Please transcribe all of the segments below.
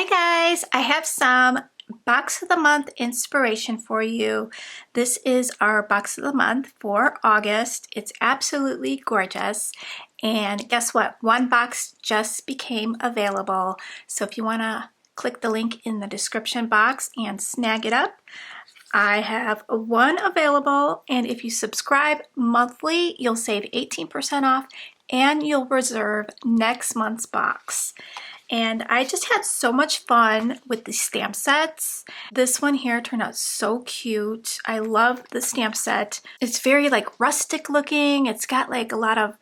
Hi guys, I have some box of the month inspiration for you. This is our box of the month for August. It's absolutely gorgeous. And guess what? One box just became available. So if you want to click the link in the description box and snag it up, I have one available, and if you subscribe monthly, you'll save 18% off and you'll reserve next month's box. And I just had so much fun with the stamp sets. This one here turned out so cute. I love the stamp set. It's very like rustic looking. It's got like a lot of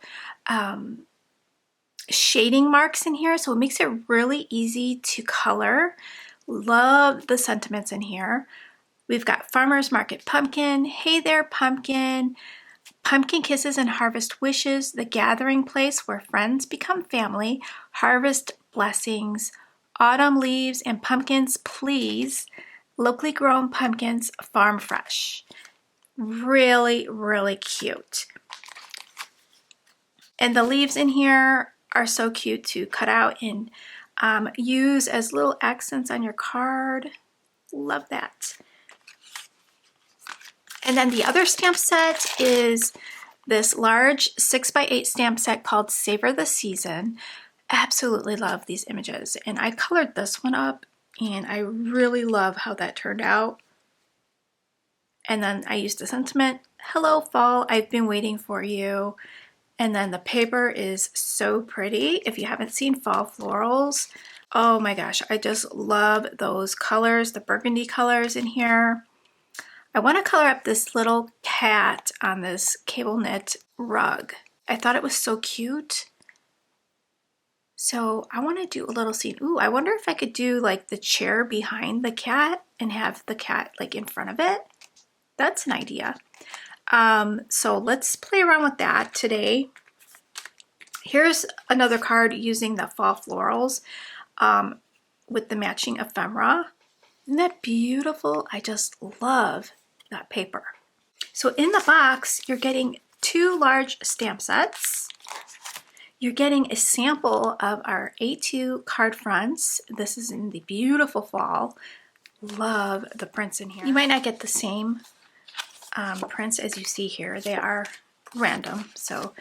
shading marks in here, so it makes it really easy to color. Love the sentiments in here. We've got Farmer's Market Pumpkin, Hey There Pumpkin, Pumpkin Kisses and Harvest Wishes, The Gathering Place Where Friends Become Family, Harvest Blessings, Autumn Leaves and Pumpkins Please, Locally Grown Pumpkins Farm Fresh. Really, really cute. And the leaves in here are so cute to cut out and use as little accents on your card. Love that. And then the other stamp set is this large 6x8 stamp set called Savor the Season. Absolutely love these images. And I colored this one up and I really love how that turned out. And then I used the sentiment, hello fall, I've been waiting for you. And then the paper is so pretty. If you haven't seen fall florals, oh my gosh, I just love those colors, the burgundy colors in here. I want to color up this little cat on this cable knit rug. I thought it was so cute. So I want to do a little scene. Ooh, I wonder if I could do like the chair behind the cat and have the cat like in front of it. That's an idea. So let's play around with that today. Here's another card using the fall florals with the matching ephemera. Isn't that beautiful? I just love that paper. So in the box, you're getting 2 large stamp sets. You're getting a sample of our A2 card fronts. This is in the beautiful fall. Love the prints in here. You might not get the same prints as you see here. They are random, so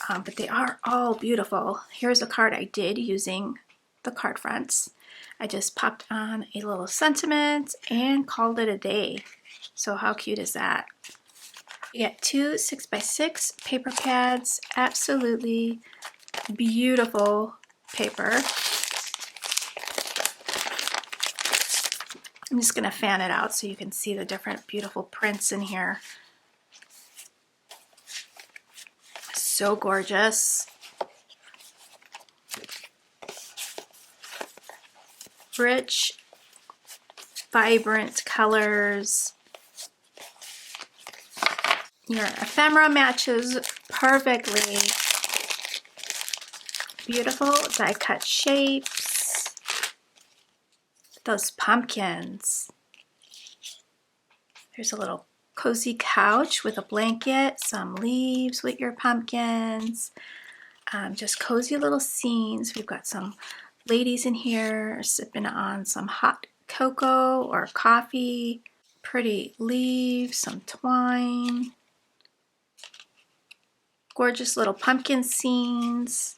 but they are all beautiful. Here's a card I did using the card fronts. I just popped on a little sentiment and called it a day. So how cute is that? You get 2 6x6 paper pads, absolutely beautiful paper. I'm just gonna fan it out so you can see the different beautiful prints in here. So gorgeous. Rich, vibrant colors. Your ephemera matches perfectly. Beautiful die cut shapes. Those pumpkins. There's a little cozy couch with a blanket, some leaves with your pumpkins. Just cozy little scenes. We've got some ladies in here sipping on some hot cocoa or coffee. Pretty leaves, some twine. Gorgeous little pumpkin scenes.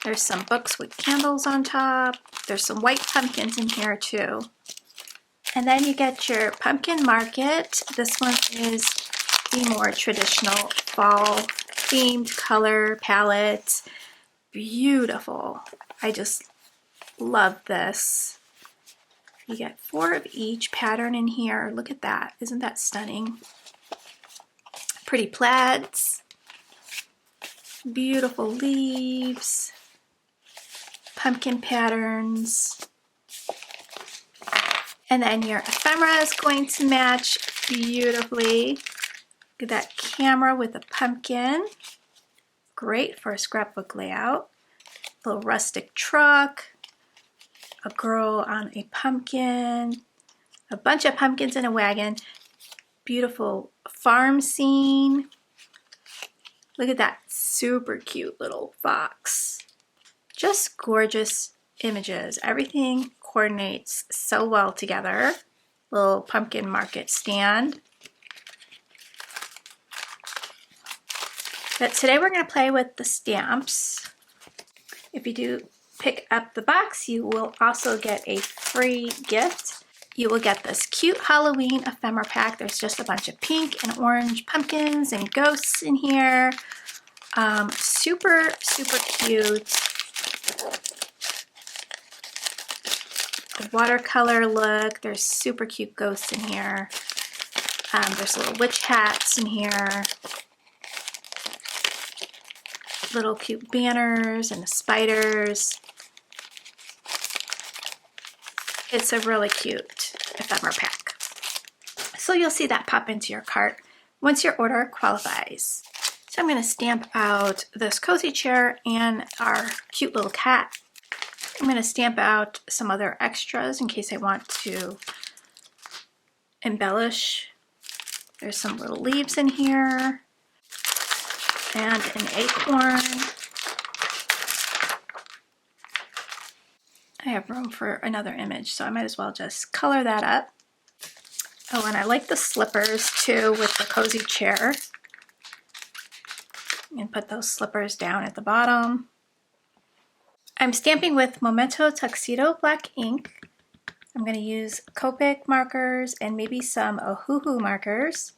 There's some books with candles on top. There's some white pumpkins in here too. And then you get your pumpkin market. This one is the more traditional fall themed color palette. Beautiful. I just love this. You get 4 of each pattern in here. Look at that. Isn't that stunning? Pretty plaids. Beautiful leaves. Pumpkin patterns. And then your ephemera is going to match beautifully. Look at that camera with a pumpkin. Great for a scrapbook layout. Little rustic truck. A girl on a pumpkin. A bunch of pumpkins in a wagon. Beautiful farm scene. Look at that super cute little fox. Just gorgeous images. Everything coordinates so well together. Little pumpkin market stand. But today we're going to play with the stamps. If you do pick up the box, you will also get a free gift. You will get this cute Halloween ephemera pack. There's just a bunch of pink and orange pumpkins and ghosts in here. Super, super cute. A watercolor look. There's super cute ghosts in here. There's little witch hats in here. Little cute banners and the spiders. It's a really cute ephemera pack. So you'll see that pop into your cart once your order qualifies. So I'm going to stamp out this cozy chair and our cute little cat. I'm going to stamp out some other extras in case I want to embellish. There's some little leaves in here and an acorn. I have room for another image, so I might as well just color that up. Oh, and I like the slippers too with the cozy chair. And put those slippers down at the bottom. I'm stamping with Memento Tuxedo black ink. I'm going to use Copic markers and maybe some Ohuhu markers.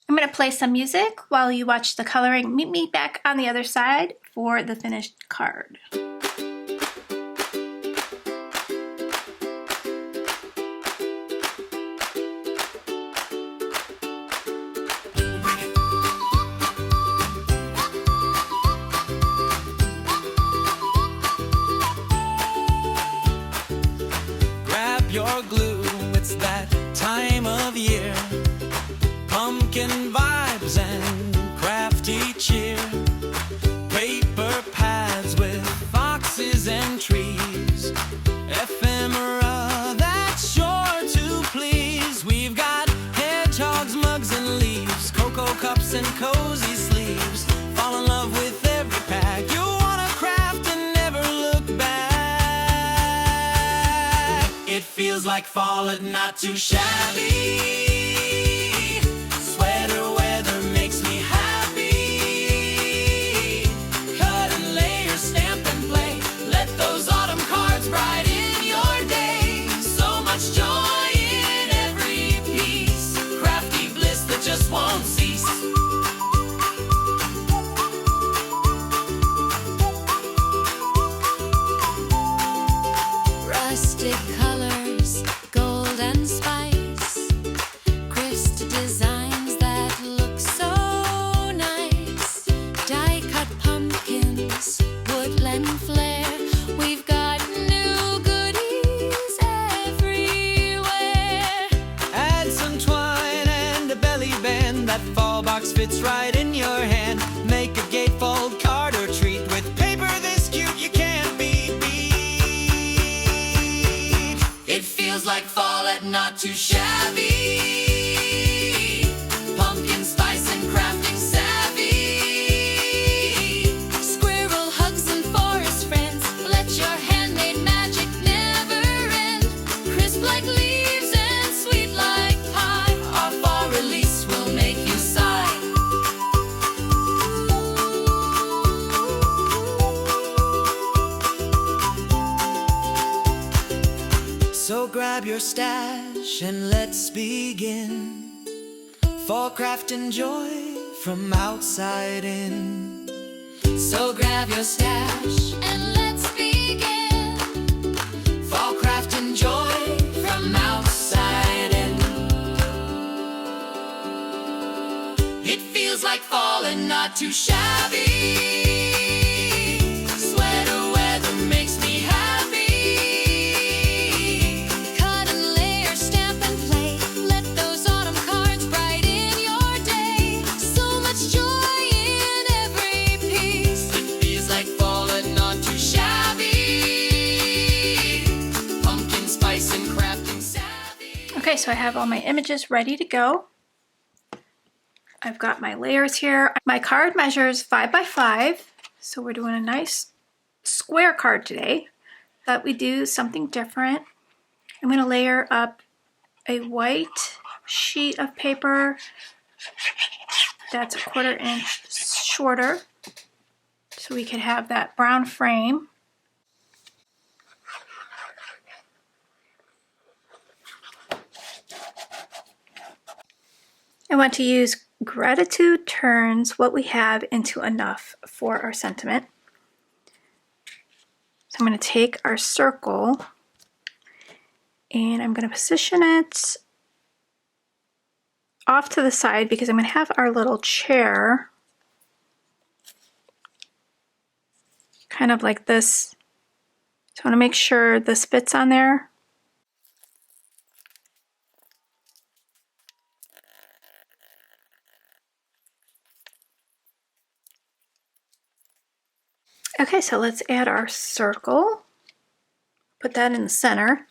I'm going to play some music while you watch the coloring. Meet me back on the other side for the finished card. Grab your glue, it's that time of year. Pumpkin vibes and crafty cheer. Paper pads with foxes and trees. Ephemera that's sure to please. We've got hedgehogs, mugs and leaves. Cocoa cups and cozy sleeves. Fall in love with every pack. You wanna craft and never look back. It feels like fall and not too shabby. Rustic colors, gold and spice, crisp designs that look so nice. Die-cut pumpkins, woodland flair. We've got new goodies everywhere. Add some twine and a belly band. That fall box fits right in your hand. Make a gatefold card or treat with paper this cute you can't beat. It feels like fall and not too shabby. Pumpkin spice and crafting savvy. Squirrel hugs and forest friends. Let your handmade magic never end. Crisp like leaves and sweet like pie. Our fall release will make you sigh. So grab your stash and let's begin. Fall craft and joy from outside in. So grab your stash and let's begin. Fall craft and joy from outside in. It feels like fall and not too shabby. Sweater weather makes me happy. Cut and layer, stamp and play. Let those autumn cards brighten your day. So much joy in every piece. It feels like fall and not too shabby. Pumpkin spice and crafting. so I have all my images ready to go. I've got my layers here. My card measures 5 by 5, so we're doing a nice square card today. Thought we'd do something different. I'm going to layer up a white sheet of paper that's 1/4 inch shorter, so we could have that brown frame. I want to use gratitude turns what we have into enough for our sentiment. So I'm going to take our circle and I'm going to position it off to the side because I'm going to have our little chair kind of like this. So I want to make sure this fits on there. Okay, so let's add our circle. Put that in the center.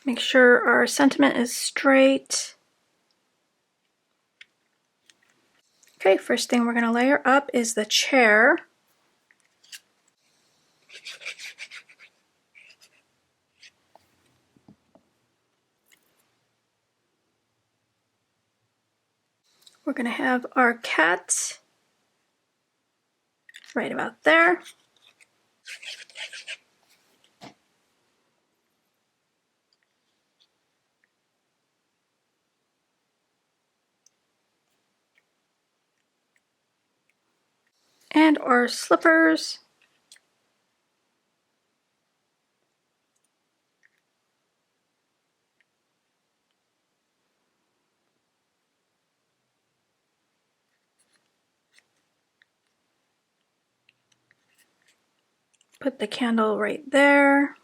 Make sure our sentiment is straight. Okay, first thing we're going to layer up is the chair. We're going to have our cat right about there. And our slippers. Put the candle right there.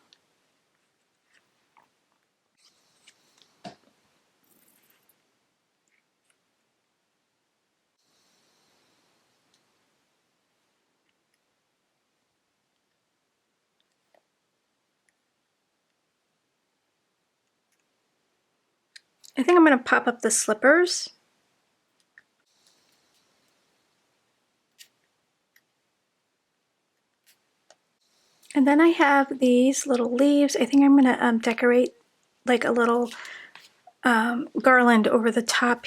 I think I'm going to pop up the slippers. And then I have these little leaves. I think I'm going to decorate like a little garland over the top.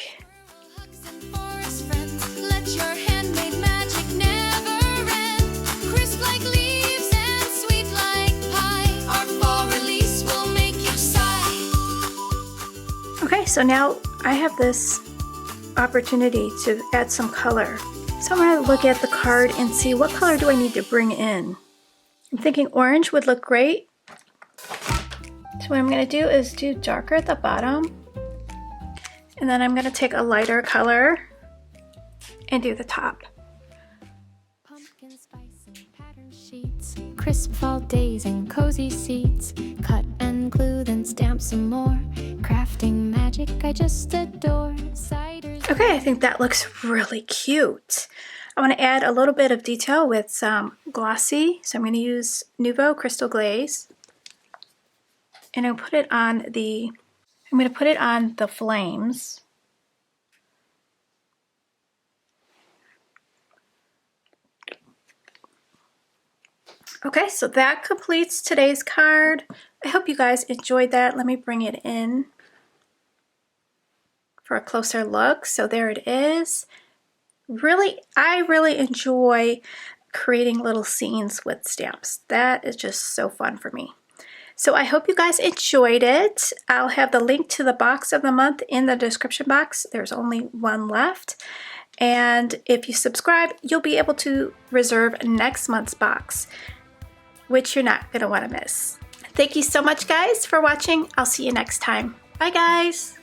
Hugs and forest friends, let your handmade magic never end. Crisp like leaves and sweet like pie. Our fall release will make you sigh. Okay, so now I have this opportunity to add some color. So I'm going to look at the card and see what color do I need to bring in. I'm thinking orange would look great. So what I'm going to do is do darker at the bottom. And then I'm going to take a lighter color and do the top. Pumpkin spice and pattern sheets, crisp fall days and cozy seats. Cut and glue, then stamp some more. Crafting magic I just adore. Ciders. Okay, I think that looks really cute. I want to add a little bit of detail with some glossy. So I'm going to use Nouveau Crystal Glaze. And I'm going to put it on the flames. Okay, so that completes today's card. I hope you guys enjoyed that. Let me bring it in for a closer look. So there it is. I really enjoy creating little scenes with stamps. That is just so fun for me. So I hope you guys enjoyed it. I'll have the link to the box of the month in the description box. There's only one left. And if you subscribe, you'll be able to reserve next month's box, which you're not going to want to miss. Thank you so much, guys, for watching. I'll see you next time. Bye, guys.